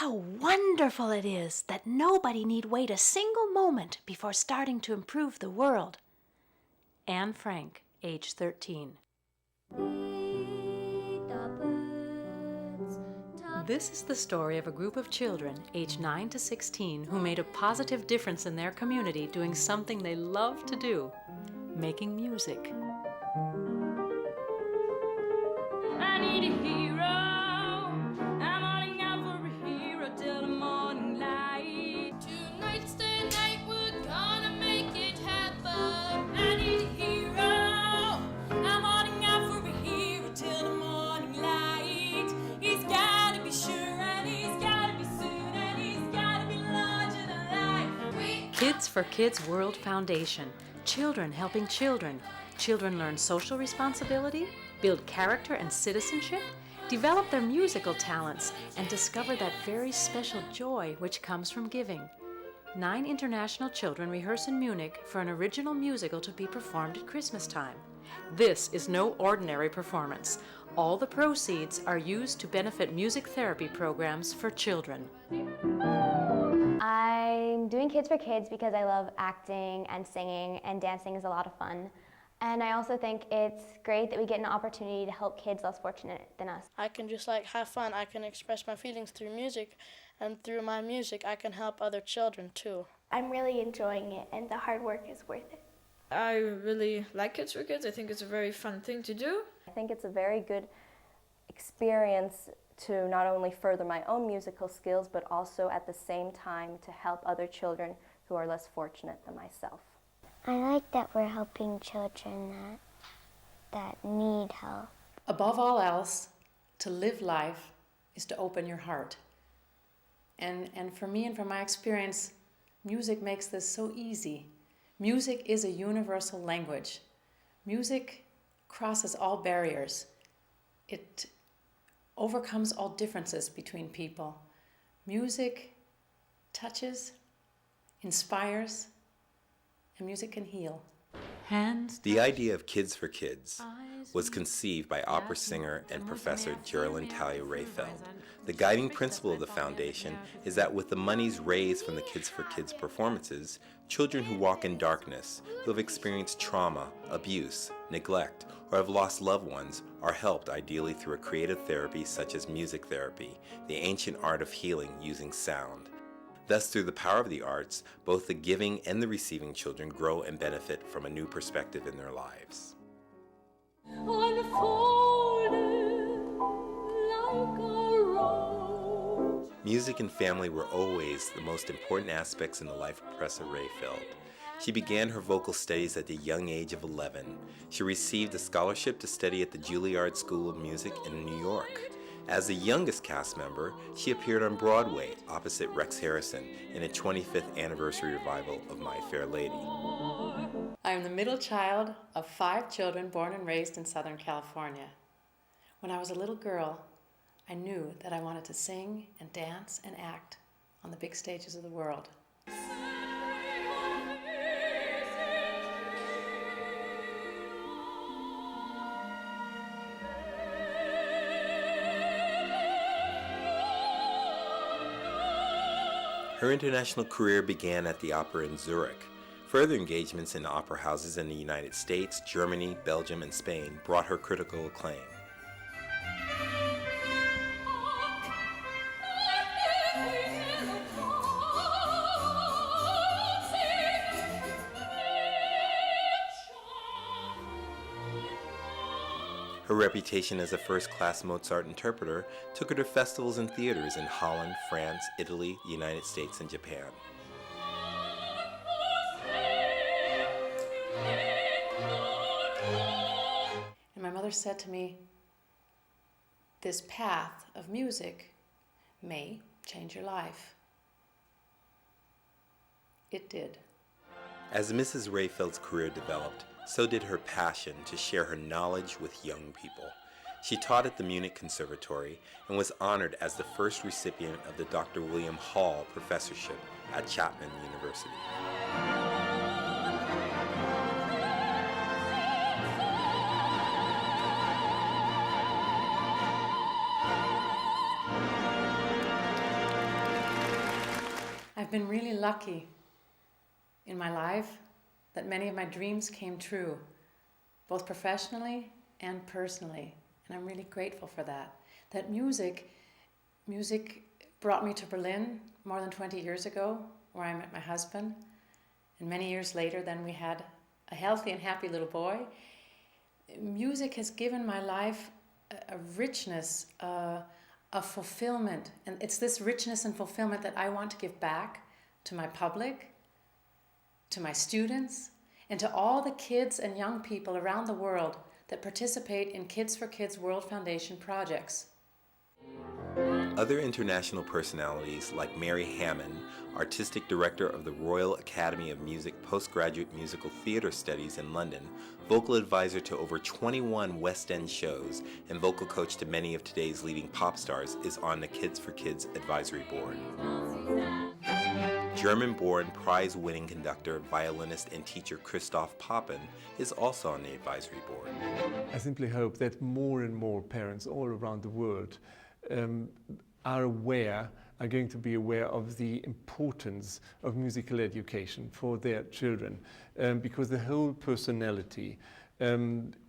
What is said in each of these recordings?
How wonderful it is that nobody need wait a single moment before starting to improve the world. Anne Frank, age 13. This is the story of a group of children, aged 9 to 16, who made a positive difference in their community doing something they love to do, making music. I need a hero. I'm calling out for a hero till the morning light. Tonight's the night we're gonna make it happen. I need a hero. I'm calling out for a hero till the morning light. He's gotta be sure and he's gotta be soon and he's gotta be larger than life. Kids for Kids World Foundation. Children helping children. Children learn social responsibility, build character and citizenship, develop their musical talents, and discover that very special joy which comes from giving. 9 international children rehearse in Munich for an original musical to be performed at Christmas time. This is no ordinary performance. All the proceeds are used to benefit music therapy programs for children. I'm doing Kids for Kids because I love acting and singing, and dancing is a lot of fun. And I also think it's great that we get an opportunity to help kids less fortunate than us. I can just have fun. I can express my feelings through music, and through my music I can help other children too. I'm really enjoying it, and the hard work is worth it. I really like Kids for Kids. I think it's a very fun thing to do. I think it's a very good experience to not only further my own musical skills, but also at the same time to help other children who are less fortunate than myself. I like that we're helping children that need help. Above all else, to live life is to open your heart. And for me and from my experience, music makes this so easy. Music is a universal language. Music crosses all barriers. It overcomes all differences between people. Music touches, inspires, and music can heal. The idea of Kids for Kids was conceived by opera singer and professor Geraldine Talia-Rayfeld. The guiding principle of the foundation is that with the monies raised from the Kids for Kids performances, children who walk in darkness, who have experienced trauma, abuse, neglect, or have lost loved ones are helped ideally through a creative therapy such as music therapy, the ancient art of healing using sound. Thus, through the power of the arts, both the giving and the receiving children grow and benefit from a new perspective in their lives. Music and family were always the most important aspects in the life of Professor Rayfeld. She began her vocal studies at the young age of 11. She received a scholarship to study at the Juilliard School of Music in New York. As the youngest cast member, she appeared on Broadway opposite Rex Harrison in a 25th anniversary revival of My Fair Lady. I am the middle child of 5 children born and raised in Southern California. When I was a little girl, I knew that I wanted to sing and dance and act on the big stages of the world. Her international career began at the opera in Zurich. Further engagements in opera houses in the United States, Germany, Belgium, and Spain brought her critical acclaim. Her reputation as a first-class Mozart interpreter took her to festivals and theaters in Holland, France, Italy, the United States, and Japan. And my mother said to me, "This path of music may change your life." It did. As Mrs. Rayfeld's career developed, so did her passion to share her knowledge with young people. She taught at the Munich Conservatory and was honored as the first recipient of the Dr. William Hall Professorship at Chapman University. I've been really lucky in my life that many of my dreams came true, both professionally and personally. And I'm really grateful for that. That music brought me to Berlin more than 20 years ago, where I met my husband. And many years later, then we had a healthy and happy little boy. Music has given my life a richness, a fulfillment. And it's this richness and fulfillment that I want to give back to my public, to my students, and to all the kids and young people around the world that participate in Kids4Kids World Foundation projects. Other international personalities like Mary Hammond, Artistic Director of the Royal Academy of Music Postgraduate Musical Theatre Studies in London, vocal advisor to over 21 West End shows, and vocal coach to many of today's leading pop stars, is on the Kids4Kids Advisory Board. German-born, prize-winning conductor, violinist, and teacher Christoph Papen is also on the advisory board. I simply hope that more and more parents all around the world are going to be aware of the importance of musical education for their children, because the whole personality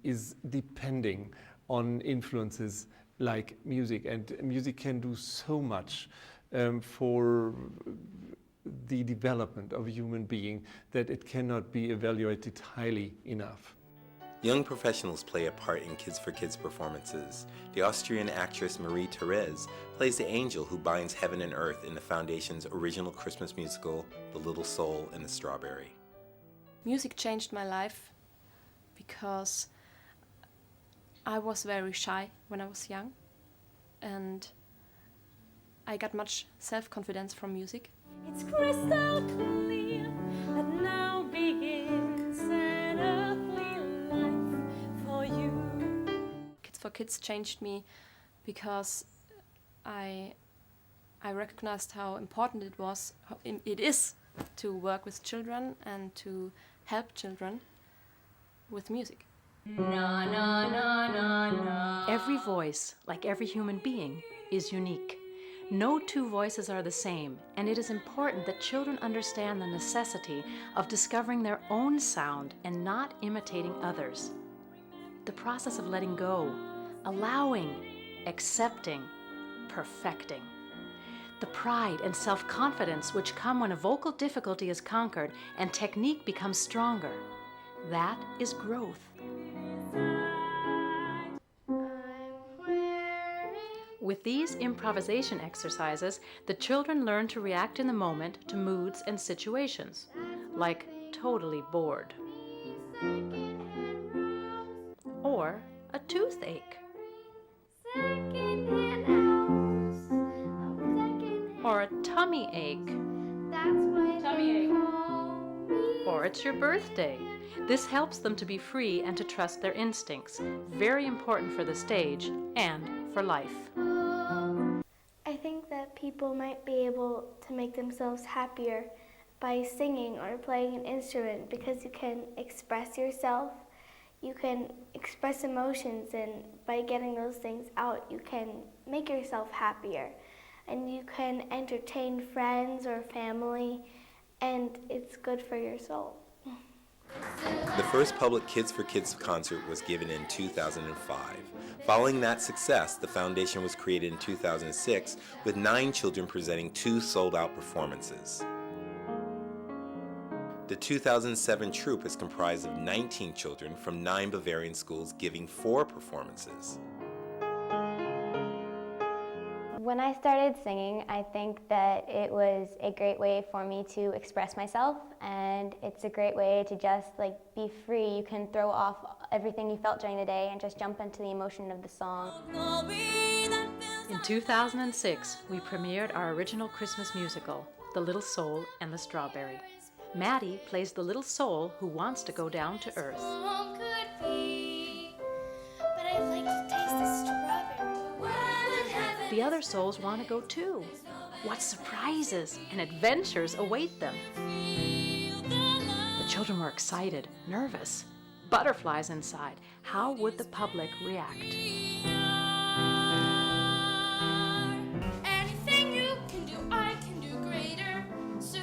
is depending on influences like music, and music can do so much for the development of a human being that it cannot be evaluated highly enough. Young professionals play a part in Kids4Kids performances. The Austrian actress Marie-Therese plays the angel who binds heaven and earth in the Foundation's original Christmas musical, The Little Soul and the Strawberry. Music changed my life because I was very shy when I was young, and I got much self-confidence from music. It's crystal clear that now begins an earthly life for you. Kids4Kids changed me because I recognized how important it is to work with children and to help children with music. Na, na, na, na, na. Every voice, like every human being, is unique. No two voices are the same, and it is important that children understand the necessity of discovering their own sound and not imitating others. The process of letting go, allowing, accepting, perfecting. The pride and self-confidence which come when a vocal difficulty is conquered and technique becomes stronger. That is growth. With these improvisation exercises, the children learn to react in the moment to moods and situations, like totally bored, or a toothache, or a tummy ache, or it's your birthday. This helps them to be free and to trust their instincts, very important for the stage and for life. I think that people might be able to make themselves happier by singing or playing an instrument, because you can express yourself, you can express emotions, and by getting those things out, you can make yourself happier. And you can entertain friends or family, and it's good for your soul. The first public Kids4Kids concert was given in 2005. Following that success, the foundation was created in 2006 with 9 children presenting 2 sold-out performances. The 2007 troupe is comprised of 19 children from 9 Bavarian schools giving 4 performances. When I started singing, I think that it was a great way for me to express myself, and it's a great way to just be free. You can throw off everything you felt during the day and just jump into the emotion of the song. In 2006, we premiered our original Christmas musical, The Little Soul and the Strawberry. Maddie plays the little soul who wants to go down to earth. But I'd like to taste the strawberry. The other souls want to go too. What surprises and adventures await them? The children were excited, nervous, butterflies inside. How would the public react? Anything you can do, I can do greater. So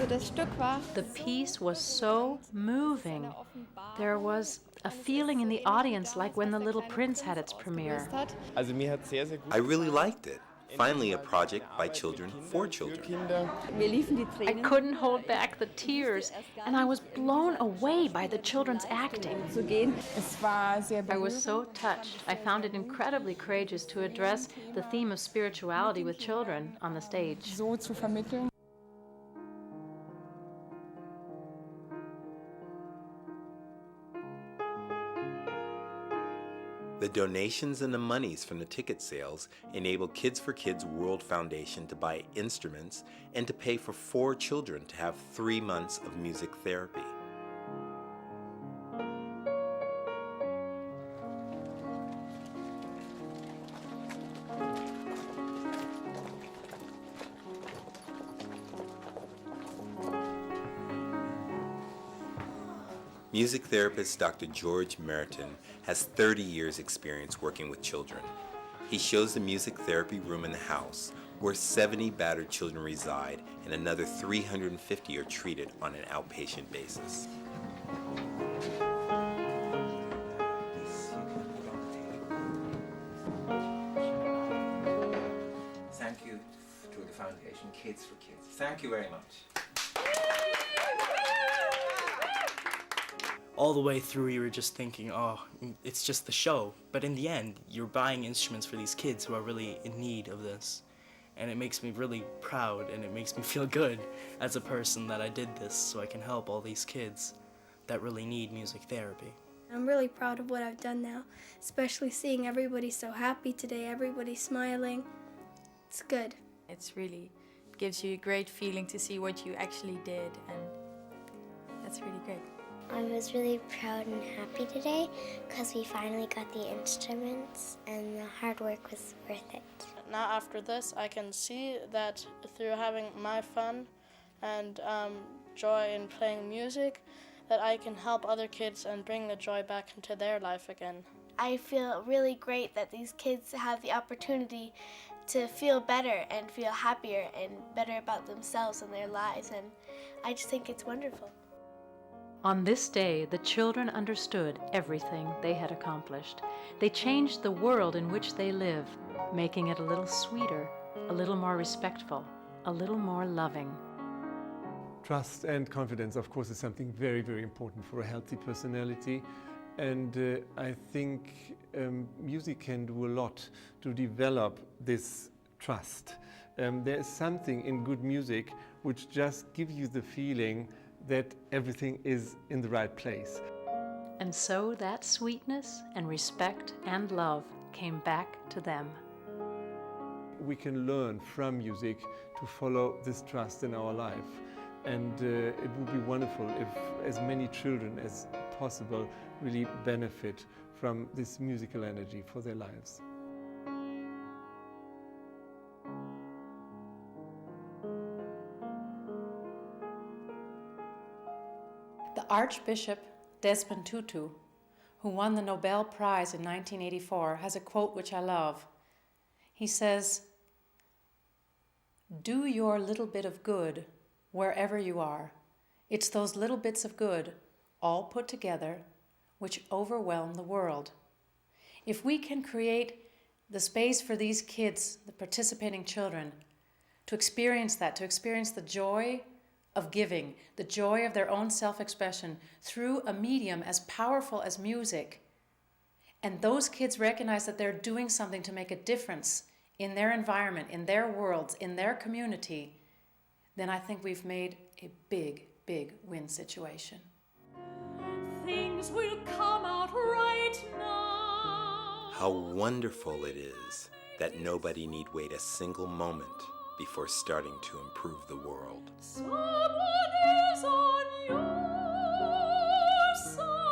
The piece was so moving. There was a feeling in the audience like when The Little Prince had its premiere. I really liked it. Finally, a project by children for children. I couldn't hold back the tears, and I was blown away by the children's acting. I was so touched. I found it incredibly courageous to address the theme of spirituality with children on the stage. The donations and the monies from the ticket sales enable Kids4Kids World Foundation to buy instruments and to pay for 4 children to have 3 months of music therapy. Music therapist Dr. George Meriton has 30 years' experience working with children. He shows the music therapy room in the house, where 70 battered children reside and another 350 are treated on an outpatient basis. Thank you to the foundation Kids4Kids. Thank you very much. All the way through you were just thinking, oh, it's just the show. But in the end, you're buying instruments for these kids who are really in need of this. And it makes me really proud, and it makes me feel good as a person that I did this so I can help all these kids that really need music therapy. I'm really proud of what I've done now, especially seeing everybody so happy today, everybody smiling. It's good. It's really gives you a great feeling to see what you actually did, and that's really great. I was really proud and happy today because we finally got the instruments and the hard work was worth it. Now after this, I can see that through having my fun and joy in playing music, that I can help other kids and bring the joy back into their life again. I feel really great that these kids have the opportunity to feel better and feel happier and better about themselves and their lives, and I just think it's wonderful. On this day, the children understood everything they had accomplished. They changed the world in which they live, making it a little sweeter, a little more respectful, a little more loving. Trust and confidence, of course, is something very, very important for a healthy personality. And I think music can do a lot to develop this trust. There is something in good music which just gives you the feeling that everything is in the right place. And so that sweetness and respect and love came back to them. We can learn from music to follow this trust in our life. And it would be wonderful if as many children as possible really benefit from this musical energy for their lives. The Archbishop Desmond Tutu, who won the Nobel Prize in 1984, has a quote which I love. He says, "Do your little bit of good wherever you are. It's those little bits of good, all put together, which overwhelm the world." If we can create the space for these kids, the participating children, to experience that, to experience the joy of giving, the joy of their own self-expression through a medium as powerful as music, and those kids recognize that they're doing something to make a difference in their environment, in their worlds, in their community, then I think we've made a big, big win situation. Things will come out right now. How wonderful it is that nobody need wait a single moment before starting to improve the world. Someone is on your side.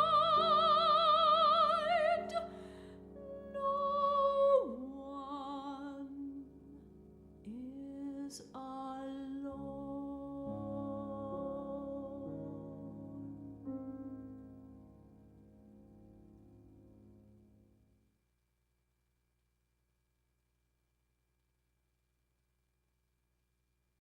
No one is on